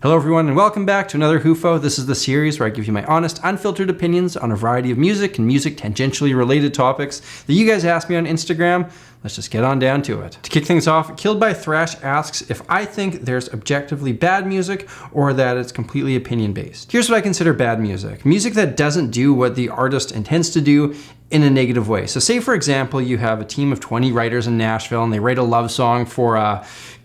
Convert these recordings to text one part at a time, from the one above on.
Hello everyone and welcome back to another Whofo. This is the series where I give you my honest, unfiltered opinions on a variety of music and music tangentially related topics that you guys asked me on Instagram. Let's just get on down to it. To kick things off, Killed by Thrash asks if I think there's objectively bad music or that it's completely opinion-based. Here's what I consider bad music. Music that doesn't do what the artist intends to do in a negative way. So say for example, you have a team of 20 writers in Nashville and they write a love song for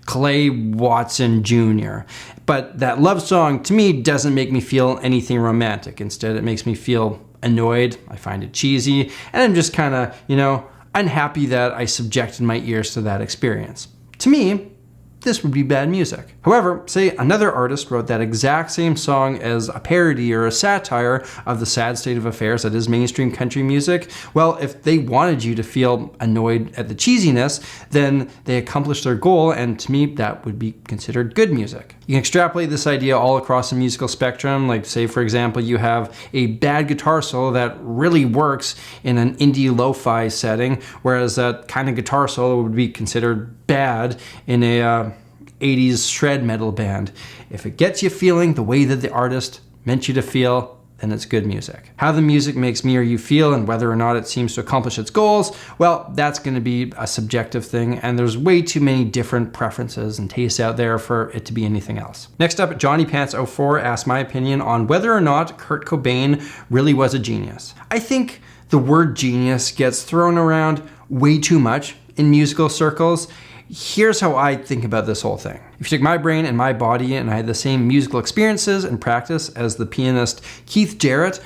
Clay Watson Jr. But that love song to me doesn't make me feel anything romantic. Instead, it makes me feel annoyed. I find it cheesy and I'm just kind of, unhappy that I subjected my ears to that experience. To me, this would be bad music. However, say another artist wrote that exact same song as a parody or a satire of the sad state of affairs that is mainstream country music. Well, if they wanted you to feel annoyed at the cheesiness, then they accomplished their goal, and to me, that would be considered good music. You can extrapolate this idea all across the musical spectrum. Like say, for example, you have a bad guitar solo that really works in an indie lo-fi setting, whereas that kind of guitar solo would be considered bad in a 80s shred metal band. If it gets you feeling the way that the artist meant you to feel, then it's good music. How the music makes me or you feel and whether or not it seems to accomplish its goals, well, that's going to be a subjective thing, and there's way too many different preferences and tastes out there for it to be anything else. Next up, Johnny Pants 04 asked my opinion on whether or not Kurt Cobain really was a genius. I think the word genius gets thrown around way too much in musical circles. Here's how I think about this whole thing. If you took my brain and my body and I had the same musical experiences and practice as the pianist Keith Jarrett,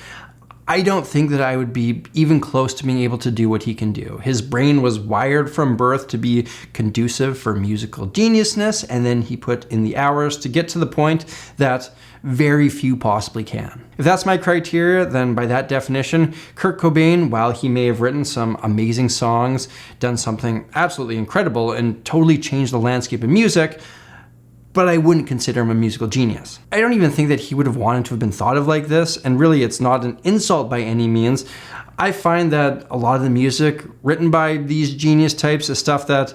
I don't think that I would be even close to being able to do what he can do. His brain was wired from birth to be conducive for musical geniusness, and then he put in the hours to get to the point that very few possibly can. If that's my criteria, then by that definition, Kurt Cobain, while he may have written some amazing songs, done something absolutely incredible, and totally changed the landscape of music, but I wouldn't consider him a musical genius. I don't even think that he would have wanted to have been thought of like this, and really it's not an insult by any means. I find that a lot of the music written by these genius types is stuff that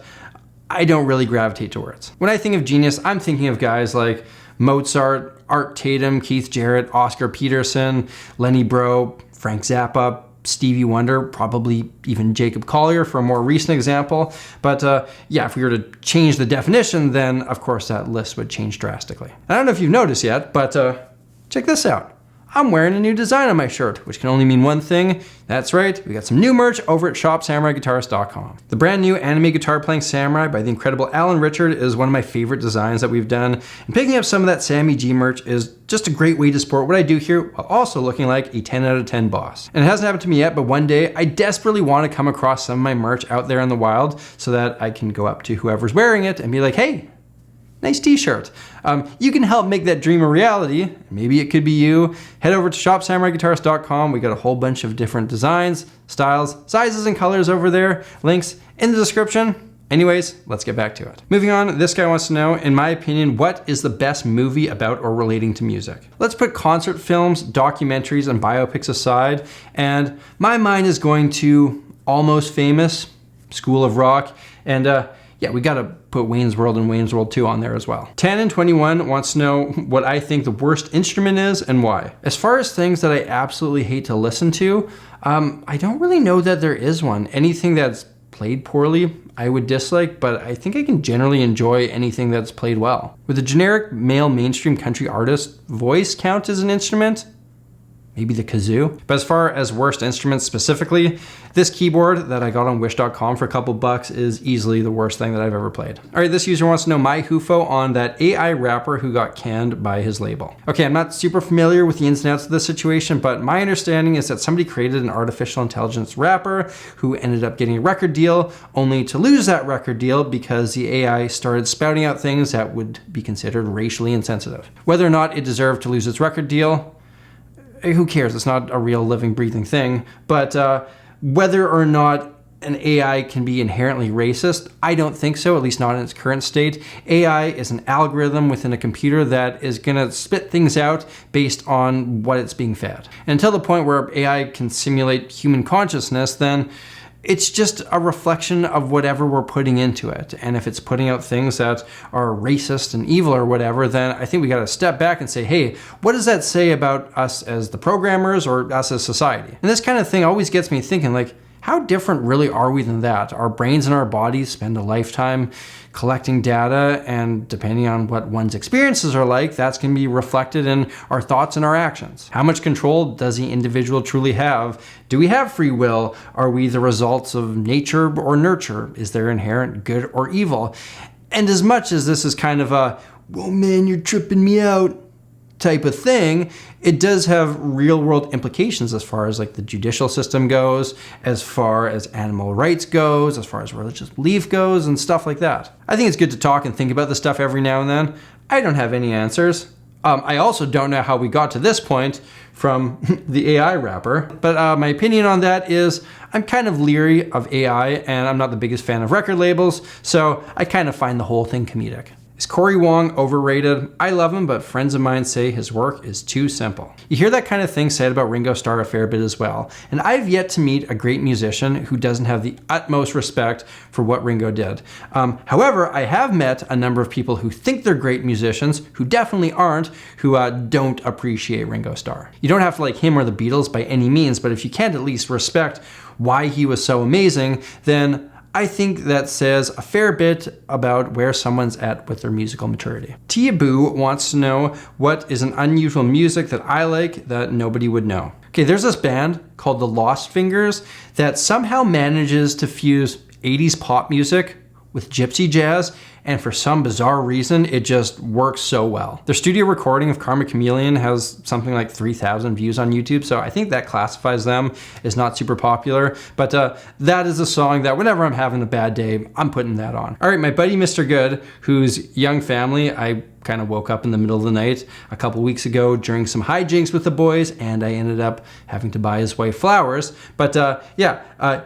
I don't really gravitate towards. When I think of genius, I'm thinking of guys like Mozart, Art Tatum, Keith Jarrett, Oscar Peterson, Lenny Breau, Frank Zappa, Stevie Wonder, probably even Jacob Collier for a more recent example. But yeah, if we were to change the definition, then of course that list would change drastically. I don't know if you've noticed yet, but check this out. I'm wearing a new design on my shirt, which can only mean one thing. That's right, we got some new merch over at shopsamuraiGuitarist.com. The brand new anime guitar playing samurai by the incredible Alan Richard is one of my favorite designs that we've done. And picking up some of that Sammy G merch is just a great way to support what I do here while also looking like a 10 out of 10 boss. And it hasn't happened to me yet, but one day I desperately want to come across some of my merch out there in the wild so that I can go up to whoever's wearing it and be like, hey, nice t-shirt. You can help make that dream a reality. Maybe it could be you. Head over to shopsamuraiGuitarist.com. We got a whole bunch of different designs, styles, sizes, and colors over there. Links in the description. Anyways, let's get back to it. Moving on, this guy wants to know, in my opinion, what is the best movie about or relating to music? Let's put concert films, documentaries, and biopics aside, and my mind is going to Almost Famous, School of Rock, and yeah, we gotta put Wayne's World and Wayne's World 2 on there as well. 10 and 21 wants to know what I think the worst instrument is and why. As far as things that I absolutely hate to listen to, I don't really know that there is one. Anything that's played poorly, I would dislike, but I think I can generally enjoy anything that's played well. Would the generic male mainstream country artist voice count as an instrument? Maybe the kazoo. But as far as worst instruments specifically, this keyboard that I got on wish.com for a couple bucks is easily the worst thing that I've ever played. All right, this user wants to know my Whofo on that AI rapper who got canned by his label. Okay, I'm not super familiar with the ins and outs of this situation, but my understanding is that somebody created an artificial intelligence rapper who ended up getting a record deal only to lose that record deal because the AI started spouting out things that would be considered racially insensitive. Whether or not it deserved to lose its record deal, who cares? It's not a real living, breathing thing. But whether or not an AI can be inherently racist, I don't think so, at least not in its current state. AI is an algorithm within a computer that is gonna spit things out based on what it's being fed. And until the point where AI can simulate human consciousness, then it's just a reflection of whatever we're putting into it. And if it's putting out things that are racist and evil or whatever, then I think we got to step back and say, hey, what does that say about us as the programmers or us as society? And this kind of thing always gets me thinking, like, how different really are we than that? Our brains and our bodies spend a lifetime collecting data, and depending on what one's experiences are like, that's going to be reflected in our thoughts and our actions. How much control does the individual truly have? Do we have free will? Are we the results of nature or nurture? Is there inherent good or evil? And as much as this is kind of a, whoa man, you're tripping me out type of thing, it does have real world implications as far as like the judicial system goes, as far as animal rights goes, as far as religious belief goes, and stuff like that. I think it's good to talk and think about this stuff every now and then. I don't have any answers. I also don't know how we got to this point from the AI rapper, but my opinion on that is I'm kind of leery of AI, and I'm not the biggest fan of record labels, so I kind of find the whole thing comedic. Is Cory Wong overrated? I love him, but friends of mine say his work is too simple. You hear that kind of thing said about Ringo Starr a fair bit as well, and I've yet to meet a great musician who doesn't have the utmost respect for what Ringo did. However, I have met a number of people who think they're great musicians, who definitely aren't, who don't appreciate Ringo Starr. You don't have to like him or the Beatles by any means, but if you can't at least respect why he was so amazing, then I think that says a fair bit about where someone's at with their musical maturity. Tia Boo wants to know what is an unusual music that I like that nobody would know. Okay, there's this band called the Lost Fingers that somehow manages to fuse 80s pop music with gypsy jazz, and for some bizarre reason, it just works so well. Their studio recording of Karma Chameleon has something like 3,000 views on YouTube, so I think that classifies them as not super popular, but that is a song that whenever I'm having a bad day, I'm putting that on. All right, my buddy Mr. Good, whose young family, I kind of woke up in the middle of the night a couple weeks ago during some hijinks with the boys, and I ended up having to buy his wife flowers, but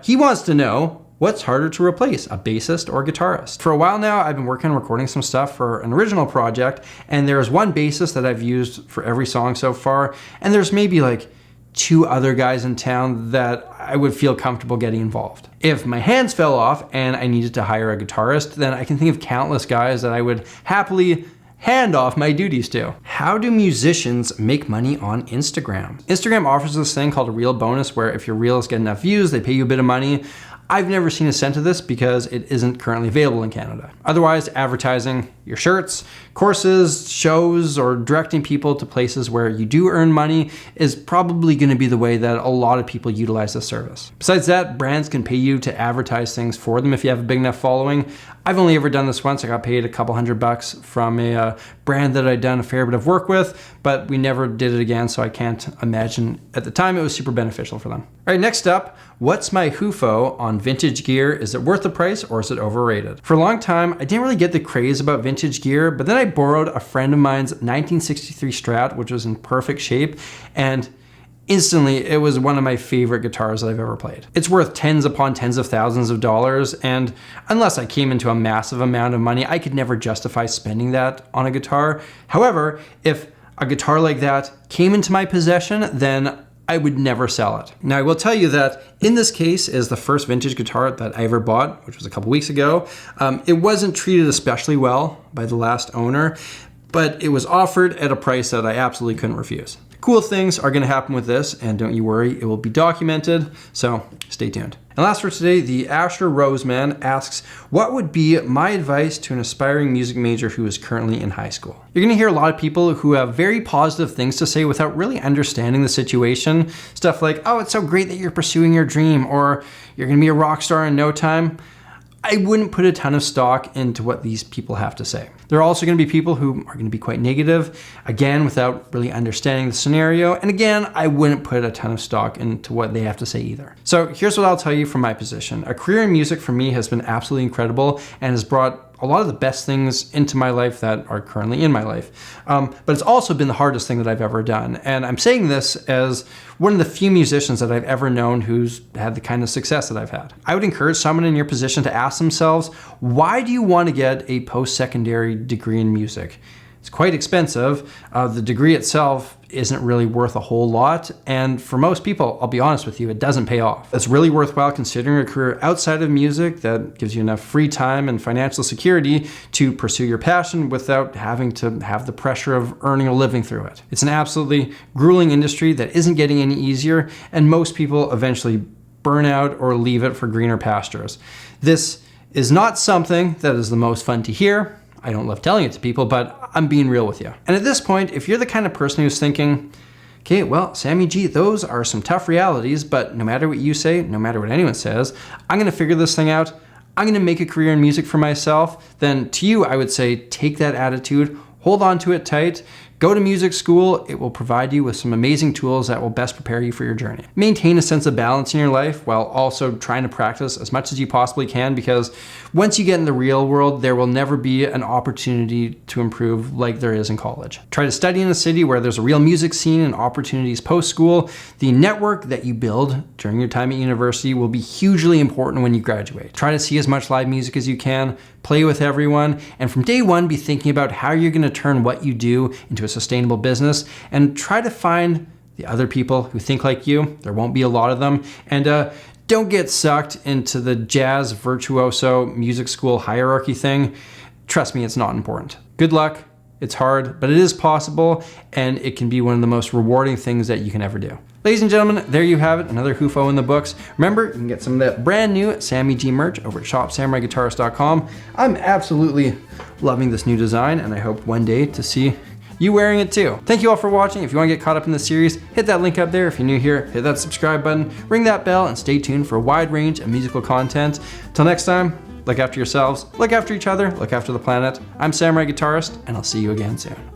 he wants to know, what's harder to replace, a bassist or guitarist? For a while now, I've been working on recording some stuff for an original project, and there's one bassist that I've used for every song so far, and there's maybe like 2 other guys in town that I would feel comfortable getting involved. If my hands fell off and I needed to hire a guitarist, then I can think of countless guys that I would happily hand off my duties to. How do musicians make money on Instagram? Instagram offers this thing called a reel bonus, where if your reels get enough views, they pay you a bit of money. I've never seen a cent of this because it isn't currently available in Canada. Otherwise, advertising your shirts, courses, shows, or directing people to places where you do earn money is probably going to be the way that a lot of people utilize this service. Besides that, brands can pay you to advertise things for them if you have a big enough following. I've only ever done this once. I got paid a couple $100 from a brand that I'd done a fair bit of work with, but we never did it again, so I can't imagine at the time it was super beneficial for them. All right, next up, what's my HUFO on vintage gear? Is it worth the price or is it overrated? For a long time, I didn't really get the craze about vintage gear, but then I borrowed a friend of mine's 1963 Strat, which was in perfect shape, and instantly, it was one of my favorite guitars that I've ever played. It's worth tens upon tens of thousands of dollars, and unless I came into a massive amount of money, I could never justify spending that on a guitar. However, if a guitar like that came into my possession, then I would never sell it. Now, I will tell you that in this case is the first vintage guitar that I ever bought, which was a couple weeks ago. It wasn't treated especially well by the last owner, but it was offered at a price that I absolutely couldn't refuse. Cool things are going to happen with this, and don't you worry, it will be documented, so stay tuned. And last for today, the Asher Roseman asks, what would be my advice to an aspiring music major who is currently in high school? You're going to hear a lot of people who have very positive things to say without really understanding the situation. Stuff like, oh, it's so great that you're pursuing your dream, or you're going to be a rock star in no time. I wouldn't put a ton of stock into what these people have to say. There are also going to be people who are going to be quite negative, again, without really understanding the scenario. And again, I wouldn't put a ton of stock into what they have to say either. So here's what I'll tell you from my position. A career in music for me has been absolutely incredible and has brought a lot of the best things into my life that are currently in my life. But it's also been the hardest thing that I've ever done. And I'm saying this as one of the few musicians that I've ever known who's had the kind of success that I've had. I would encourage someone in your position to ask themselves, why do you want to get a post-secondary degree in music? It's quite expensive. The degree itself isn't really worth a whole lot. And for most people, I'll be honest with you, it doesn't pay off. It's really worthwhile considering a career outside of music that gives you enough free time and financial security to pursue your passion without having to have the pressure of earning a living through it. It's an absolutely grueling industry that isn't getting any easier, and most people eventually burn out or leave it for greener pastures. This is not something that is the most fun to hear. I don't love telling it to people, but I'm being real with you. And at this point, if you're the kind of person who's thinking, okay, well, Sammy G, those are some tough realities, but no matter what you say, no matter what anyone says, I'm gonna figure this thing out. I'm gonna make a career in music for myself. Then to you, I would say, take that attitude, hold on to it tight, go to music school. It will provide you with some amazing tools that will best prepare you for your journey. Maintain a sense of balance in your life while also trying to practice as much as you possibly can, because once you get in the real world, there will never be an opportunity to improve like there is in college. Try to study in a city where there's a real music scene and opportunities post-school. The network that you build during your time at university will be hugely important when you graduate. Try to see as much live music as you can, play with everyone, and from day one, be thinking about how you're gonna turn what you do into a sustainable business, and try to find the other people who think like you. There won't be a lot of them. And don't get sucked into the jazz virtuoso music school hierarchy thing. Trust me, it's not important. Good luck. It's hard, but it is possible, and it can be one of the most rewarding things that you can ever do. Ladies and gentlemen, there you have it, another Hoofo in the books. Remember, you can get some of that brand new Sammy G merch over at shopsamuraiguitarist.com. I'm absolutely loving this new design, and I hope one day to see you wearing it too. Thank you all for watching. If you want to get caught up in the series, hit that link up there. If you're new here, hit that subscribe button, ring that bell, and stay tuned for a wide range of musical content. Till next time, look after yourselves, look after each other, look after the planet. I'm Samurai Guitarist, and I'll see you again soon.